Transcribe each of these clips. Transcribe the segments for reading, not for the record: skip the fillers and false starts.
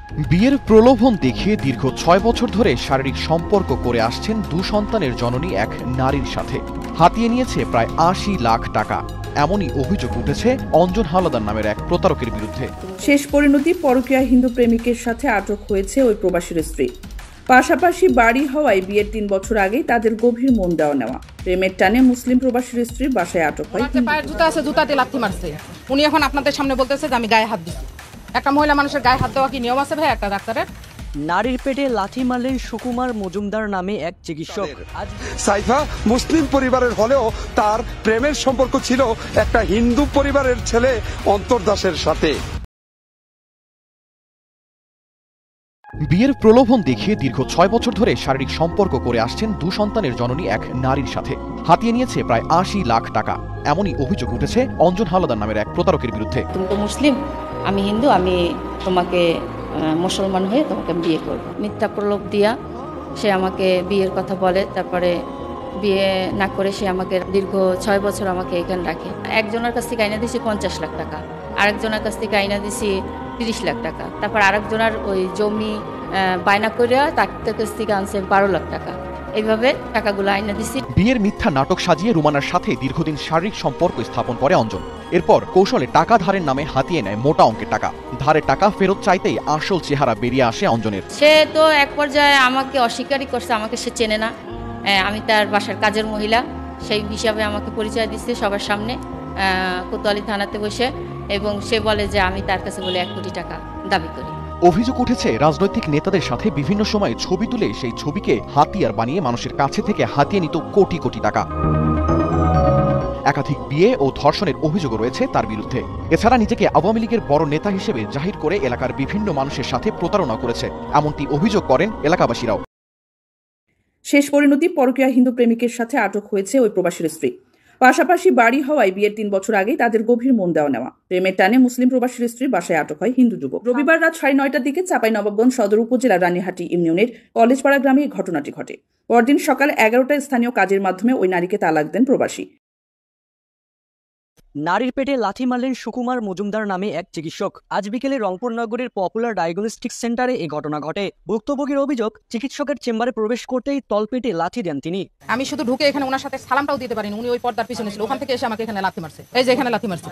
বিয়ের প্রলোভন দেখিয়ে দীর্ঘ ৬ বছর ধরে শারীরিক সম্পর্ক করে আসছেন ২ সন্তানের জননী এক নারীর সাথে। হাতিয়ে নিয়েছে প্রায় ৮০ লাখ টাকা। এমনই অভিযোগ উঠেছে অঞ্জন হাওলাদার নামের এক প্রতারকের বিরুদ্ধে। শেষ পরিণতি পরকীয়া হিন্দু প্রেমিকের সাথে আটক হয়েছে ওই প্রবাসীর স্ত্রী। পাশাপাশি বাড়ি হওয়ায় বিয়ের ৩ বছর আগেই তাদের গভীর মন দেওয়া নেওয়া। প্রেমের টানে মুসলিম প্রবাসীর স্ত্রীর বাসায় আটক হয়। পায়ের জুতা আছে, জুতাতে লাথি মারছে। উনি এখন আপনাদের সামনে বলতেছে যে আমি গায়ে হাত দিচ্ছি। একটা মহিলা মানুষের গায়ে হাত দেওয়া কি নিয়ম আছে ভাই একটা ডাক্তারের? নারীর পেটে লাথি মারলেন সুকুমার মজুমদার নামে এক চিকিৎসক। সাইফা মুসলিম পরিবারের হলেও তার প্রেমের সম্পর্ক ছিল একটা হিন্দু পরিবারের ছেলে অন্তর দাসের সাথে। বিয়ের প্রলোভন দেখিয়ে দীর্ঘ ৬ বছর ধরে শারীরিক সম্পর্ক করে আসছেন ২ সন্তানের জননী এক নারীর সাথে। হাতিয়ে নিয়েছে প্রায় ৮০ লাখ টাকা। এমনই অভিযোগ উঠেছে অঞ্জন হাওলাদার নামের এক প্রতারকের বিরুদ্ধে। তুমি তো মুসলিম, আমি হিন্দু, আমি তোমাকে মুসলমান হয়ে তোমাকে বিয়ে করব। মিথ্যা প্রলোভ দিয়া সে আমাকে বিয়ের কথা বলে, তারপরে বিয়ে না করে সে আমাকে দীর্ঘ ৬ বছর আমাকে এখানে রাখে। একজনের কাছ থেকে আইনা দিছি ৫০ লাখ টাকা, আরেকজনের কাছ থেকে আইনা দিছি ৩০ লাখ টাকা, তারপর আরেকজনের ওই জমি বায়না করে তার কাছ থেকে আনছে ১২ লাখ টাকা। এইভাবে টাকাগুলো আইনা দিছি। বিয়ের মিথ্যা নাটক সাজিয়ে রুমানার সাথে দীর্ঘদিন শারীরিক সম্পর্ক স্থাপন করে অঞ্জন। এরপর কৌশলে টাকা ধারের নামে হাতিয়ে নেয় মোটা অঙ্কের টাকা। ধারের টাকা ফেরত চাইতেই আসল চেহারা বেরিয়ে আসে অঞ্জনের। সে তো এক পর্যায়ে আমাকে অস্বীকারই করছে, আমাকে সে চেনে না, আমি তার বাসার কাজের মহিলা সেই হিসাবে আমাকে পরিচয় দিচ্ছে সবার সামনে কোতোয়ালি থানাতে বসে, এবং সে বলে যে আমি তার কাছে বলে ১ কোটি টাকা দাবি করি। অভিযোগ উঠেছে রাজনৈতিক নেতাদের সাথে বিভিন্ন সময় ছবি তুলে সেই ছবিকে হাতিয়ার বানিয়ে মানুষের কাছে থেকে হাতিয়ে নিত কোটি কোটি টাকা। একাধিক বিয়ে ও ধর্ষণের অভিযোগও রয়েছে তার বিরুদ্ধে। এছাড়া নিজেকে আওয়ামী লীগের বড় নেতা হিসেবে জাহির করে এলাকার বিভিন্ন মানুষের সাথে প্রতারণা করেছে, এমনটি অভিযোগ করেন এলাকাবাসীরাও। শেষ পরিণতি পরকীয়া হিন্দু প্রেমিকের সাথে আটক হয়েছে ওই প্রবাসীর স্ত্রী। পাশাপাশি বাড়ি হওয়ায় বিয়ের ৩ বছর আগেই তাদের গভীর মন দেওয়া নেওয়া। প্রেমের টানে মুসলিম প্রবাসীর স্ত্রীর বাসায় আটক হয় হিন্দু যুবক। রবিবার রাত ৯:৩০টার দিকে চাঁপাইনবাবগঞ্জ সদর উপজেলার রানীহাটি ইউনিয়নের কলেজপাড়া গ্রামে ঘটনাটি ঘটে। পরদিন সকাল ১১টায় স্থানীয় কাজের মাধ্যমে ওই নারীকে তালাক দেন প্রবাসী। নারীর পেটে লাথি মারলেন সুকুমার মজুমদার নামে এক চিকিৎসক। আজ বিকেলে রংপুর নগরীর পপুলার ডায়াগনস্টিক সেন্টারে এই ঘটনা ঘটে। ভুক্তভোগীর অভিযোগ, চিকিৎসকের চেম্বারে প্রবেশ করতেই তলপেটে লাথি দেন তিনি। আমি শুধু ঢুকে এখানে ওনার সাথে সালামটাও দিতে পারিনি, উনি ওই পর্দার পিছনে ছিল, ওখান থেকে এসে আমাকে এখানে লাথি মারছে। এই যে এখানে লাথি মারছে,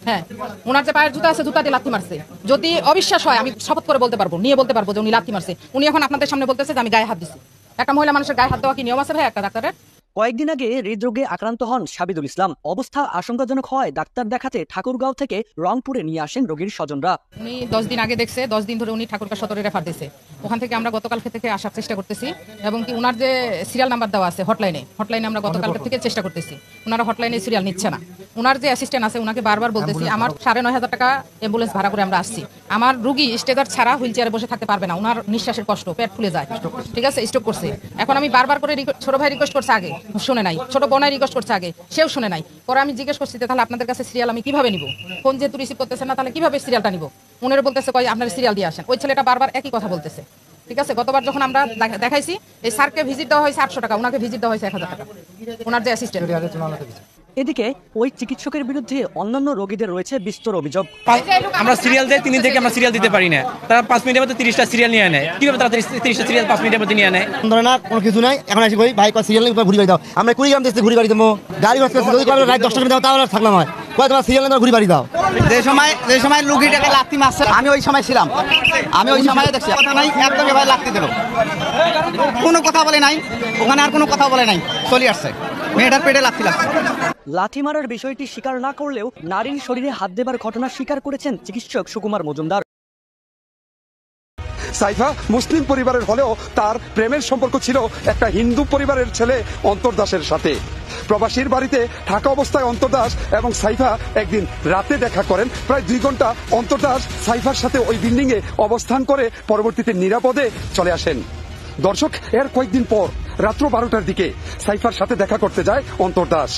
হ্যাঁ, ওনার যে পায়ের জুতা আছে জুতাতে লাথি মারছে। যদি অবিশ্বাস হয় আমি শপথ করে বলতে পারবো, নিয়ে বলতে পারবো যে উনি লাথি মারছে। উনি এখন আপনাদের সামনে বলতেছে যে আমি গায়ে হাত দিচ্ছি। একটা মহিলা মানুষের গায়ে হাত দেওয়া কি নিয়ম আছে ভাই একটা ডাক্তারের? কয়েকদিন আগে হৃদরোগে আক্রান্ত হন সাবিদুল ইসলাম। অবস্থা আশঙ্কাজনক হয় ডাক্তার দেখাতে ঠাকুরগাঁও থেকে রংপুরে নিয়ে আসেন রোগীর স্বজনরা। উনি ১০ দিন আগে দেখছে, 10 দিন ধরে উনি ঠাকুরগাঁও সদরে রেফার দিয়েছে। ওখান থেকে আমরা গতকালকে থেকে আসার চেষ্টা করতেছি, এবং কি উনার যে সিরিয়াল নাম্বার দেওয়া আছে হটলাইনে আমরা গতকালকে থেকে চেষ্টা করতেছি। ওনারা হটলাইনে সিরিয়াল নিচ্ছে না। ওনার যে অ্যাসিস্ট্যান্ট আছে ওনাকে বারবার বলতেছি আমার ৯,৫০০ টাকা অ্যাম্বুলেন্স ভাড়া করে আমরা আসছি, আমার রুগী স্টেজার ছাড়া হুইল চেয়ারে বসে থাকতে পারবে না, ওনার নিঃশ্বাসের কষ্ট, পেট ফুলে যায়, ঠিক আছে, স্ট্রোক করছে। এখন আমি বারবার করে ছোট ভাই রিকোয়েস্ট করছে, আগে শুনে নাই, ছোট বোনাই রিকোয়েস্ট করছে, আগে সেও শুনে নাই। পরে আমি জিজ্ঞেস করছি তাহলে আপনাদের কাছে সিরিয়াল আমি কিভাবে নিব, ফোন যেহেতু রিসিভ করতেছে না তাহলে কিভাবে সিরিয়ালটা নিব? উনারা বলতেছে কই আপনার সিরিয়াল দিয়ে আসেন। ওই ছেলেটা বারবার একই কথা বলতেছে, ঠিক আছে। গতবার যখন আমরা দেখাইছি এই স্যারকে ভিজিট দেওয়া হয়েছে ৮০০ টাকা, ওনাকে ভিজিট দেওয়া হয়েছে ১,০০০ টাকা, ওনার যে অ্যাসিস্ট্যান্ট। এদিকে ওই চিকিৎসকের বিরুদ্ধে অন্যান্য রোগীদের রয়েছে বিস্তর অভিযোগ। আমরা সিরিয়াল দেয় 3 দিন থেকে আমরা সিরিয়াল দিতে পারি না, তারা 5 মিনিটের মধ্যে 30টা সিরিয়াল নিয়ে নেয়। কিভাবে তারা 30টা সিরিয়াল 5 মিনিটের মধ্যে নিয়ে নেয়? ধরে না কোনো কিছু নাই। এখন আসি ভাই সিরিয়াল নিয়ে ঘুরি বাড়ি দাও, আমরা কুড়িগ্রাম থেকে ঘুরি বাড়ি দেবো, গাড়ি বাস করছি, যদি রাত 10টা দাও তাহলে থাকলাম হয়, কয় তোমার সিরিয়াল নিয়ে ঘুরি বাড়ি দাও। যে সময় রুগীটাকে লাথি মারছে আমি ওই সময় ছিলাম, আমি ওই সময় দেখছি কথা নাই, একদম ভাই লাথি দিল, কোনো কথা বলে নাই, ওখানে আর কোনো কথা বলে নাই, চলে আসছে, মেয়েটার পেটে লাথি লাগছে। লাথি মারার বিষয়টি স্বীকার না করলেও নারীর শরীরে হাত দেবার ঘটনা স্বীকার করেছেন চিকিৎসক সুকুমার মজুমদার। সাইফা মুসলিম পরিবারের হলেও তার প্রেমের সম্পর্ক ছিল একটা হিন্দু পরিবারের ছেলে অন্তর দাসের সাথে। প্রবাসীর বাড়িতে থাকা অবস্থায় অন্তর দাস এবং সাইফা একদিন রাতে দেখা করেন। প্রায় 2 ঘন্টা অন্তর দাস সাইফার সাথে ওই বিল্ডিং এ অবস্থান করে পরবর্তীতে নিরাপদে চলে আসেন। দর্শক, এর কয়েকদিন পর রাত্র 12টার দিকে সাইফার সাথে দেখা করতে যায় অন্তর দাস।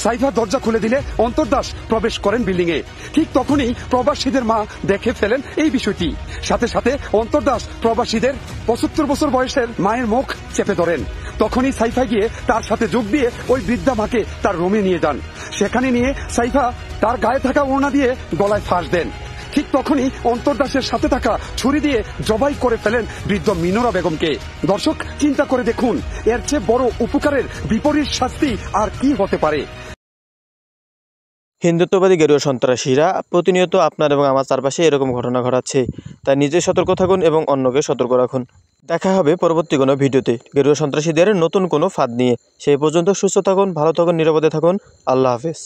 সাইফা দরজা খুলে দিলে অন্তর দাস প্রবেশ করেন বিল্ডিং এ। ঠিক তখনই প্রবাসীদের মা দেখে ফেলেন এই বিষয়টি। সাথে সাথে অন্তর দাস প্রবাসীদের 75 বছর বয়সের মায়ের মুখ চেপে ধরেন। তখনই সাইফা গিয়ে তার সাথে যোগ দিয়ে ওই বৃদ্ধা মাকে তার রুমে নিয়ে যান। সেখানে নিয়ে সাইফা তার গায়ে থাকা ওড়না দিয়ে গলায় ফাঁস দেন। ঠিক তখনই অন্তর দাসের সাথে থাকা ছুরি দিয়ে জবাই করে ফেলেন বৃদ্ধ মিনোরা বেগমকে। দর্শক, চিন্তা করে দেখুন, এর চেয়ে বড় উপকারের বিপরীত শাস্তি আর কি হতে পারে? হিন্দুত্ববাদী গেরুয়া সন্ত্রাসীরা প্রতিনিয়ত আপনার এবং আমার চারপাশে এরকম ঘটনা ঘটাচ্ছে, তাই নিজে সতর্ক থাকুন এবং অন্যকে সতর্ক রাখুন। দেখা হবে পরবর্তী কোনো ভিডিওতে গেরুয়া সন্ত্রাসীদের নতুন কোনো ফাঁদ নিয়ে। সেই পর্যন্ত সুস্থ থাকুন, ভালো থাকুন, নিরাপদে থাকুন। আল্লাহ হাফেজ।